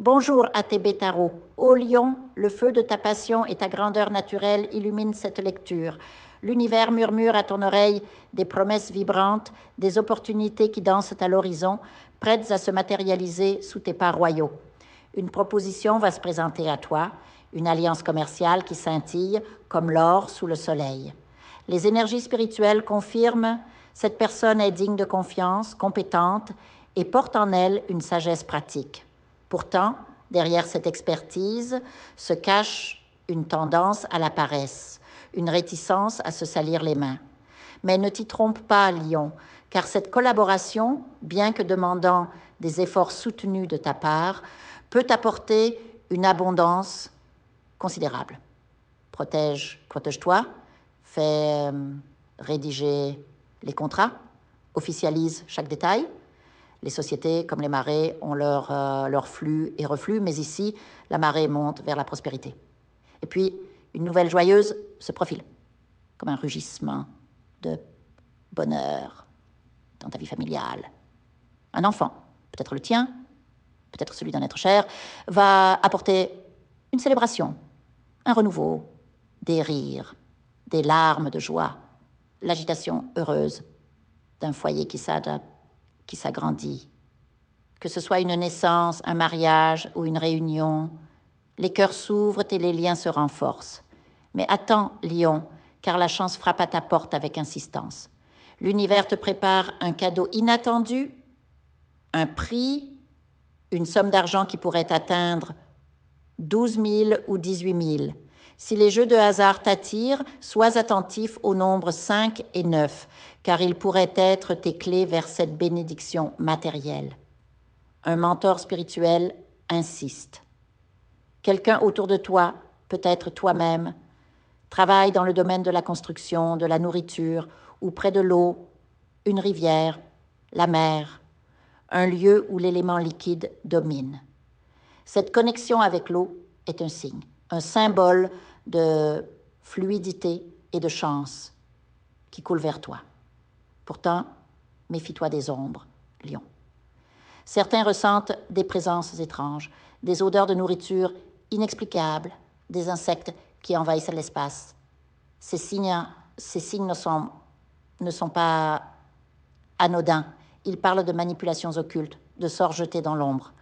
Bonjour ATB Tarot. Ô Lion, le feu de ta passion et ta grandeur naturelle illumine cette lecture. L'univers murmure à ton oreille des promesses vibrantes, des opportunités qui dansent à l'horizon, prêtes à se matérialiser sous tes pas royaux. Une proposition va se présenter à toi, une alliance commerciale qui scintille comme l'or sous le soleil. Les énergies spirituelles confirment cette personne est digne de confiance, compétente et porte en elle une sagesse pratique. Pourtant, derrière cette expertise se cache une tendance à la paresse, une réticence à se salir les mains. Mais ne t'y trompe pas, Lion, car cette collaboration, bien que demandant des efforts soutenus de ta part, peut apporter une abondance considérable. Protège-toi, fais rédiger les contrats, officialise chaque détail. Les sociétés, comme les marées, ont leur flux et reflux, mais ici, la marée monte vers la prospérité. Et puis, une nouvelle joyeuse se profile, comme un rugissement de bonheur dans ta vie familiale. Un enfant, peut-être le tien, peut-être celui d'un être cher, va apporter une célébration, un renouveau, des rires, des larmes de joie, l'agitation heureuse d'un foyer qui s'adapte, qui s'agrandit. Que ce soit une naissance, un mariage ou une réunion, les cœurs s'ouvrent et les liens se renforcent. Mais attends, Lion, car la chance frappe à ta porte avec insistance. L'univers te prépare un cadeau inattendu, un prix, une somme d'argent qui pourrait atteindre 12 000 ou 18 000. Si les jeux de hasard t'attirent, sois attentif aux nombres 5 et 9, car ils pourraient être tes clés vers cette bénédiction matérielle. Un mentor spirituel insiste. Quelqu'un autour de toi, peut-être toi-même, travaille dans le domaine de la construction, de la nourriture ou près de l'eau, une rivière, la mer, un lieu où l'élément liquide domine. Cette connexion avec l'eau est un signe, un symbole de fluidité et de chance qui coule vers toi. Pourtant, méfie-toi des ombres, Lion. Certains ressentent des présences étranges, des odeurs de nourriture inexplicables, des insectes qui envahissent l'espace. Ces signes ne sont pas anodins. Ils parlent de manipulations occultes, de sorts jetés dans l'ombre.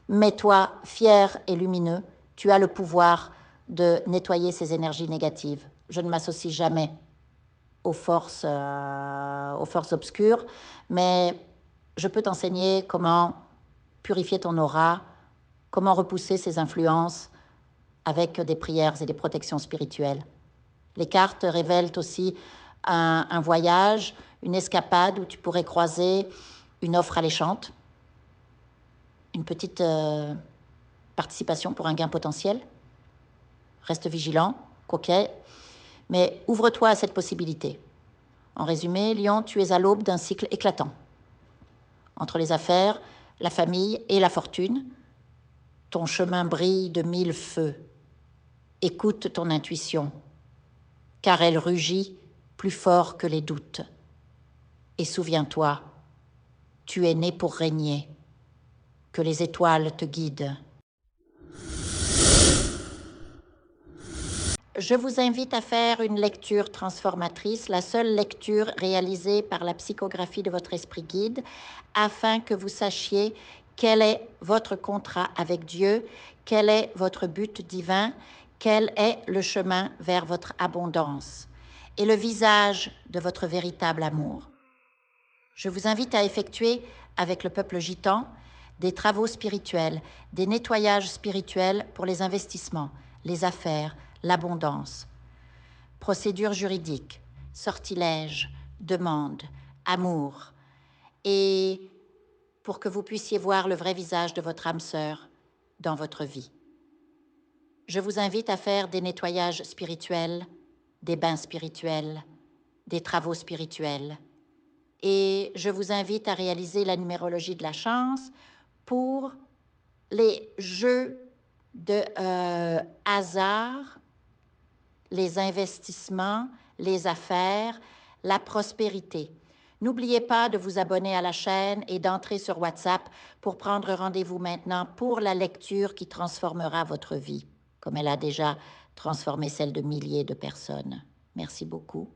Mais toi, fier et lumineux, tu as le pouvoir de nettoyer ces énergies négatives. Je ne m'associe jamais aux forces obscures, mais je peux t'enseigner comment purifier ton aura, comment repousser ces influences avec des prières et des protections spirituelles. Les cartes révèlent aussi un voyage, une escapade où tu pourrais croiser une offre alléchante, une petite participation pour un gain potentiel. Reste vigilant, coquet, mais ouvre-toi à cette possibilité. En résumé, Lion, tu es à l'aube d'un cycle éclatant. Entre les affaires, la famille et la fortune, ton chemin brille de 1000 feux. Écoute ton intuition, car elle rugit plus fort que les doutes. Et souviens-toi, tu es né pour régner. Que les étoiles te guident. Je vous invite à faire une lecture transformatrice, la seule lecture réalisée par la psychographie de votre esprit guide, afin que vous sachiez quel est votre contrat avec Dieu, quel est votre but divin, quel est le chemin vers votre abondance et le visage de votre véritable amour. Je vous invite à effectuer avec le peuple gitan des travaux spirituels, des nettoyages spirituels pour les investissements, les affaires, l'abondance. Procédures juridiques, sortilèges, demandes, amour. Et pour que vous puissiez voir le vrai visage de votre âme sœur dans votre vie. Je vous invite à faire des nettoyages spirituels, des bains spirituels, des travaux spirituels. Et je vous invite à réaliser la numérologie de la chance pour les jeux de hasard, les investissements, les affaires, la prospérité. N'oubliez pas de vous abonner à la chaîne et d'entrer sur WhatsApp pour prendre rendez-vous maintenant pour la lecture qui transformera votre vie, comme elle a déjà transformé celle de milliers de personnes. Merci beaucoup.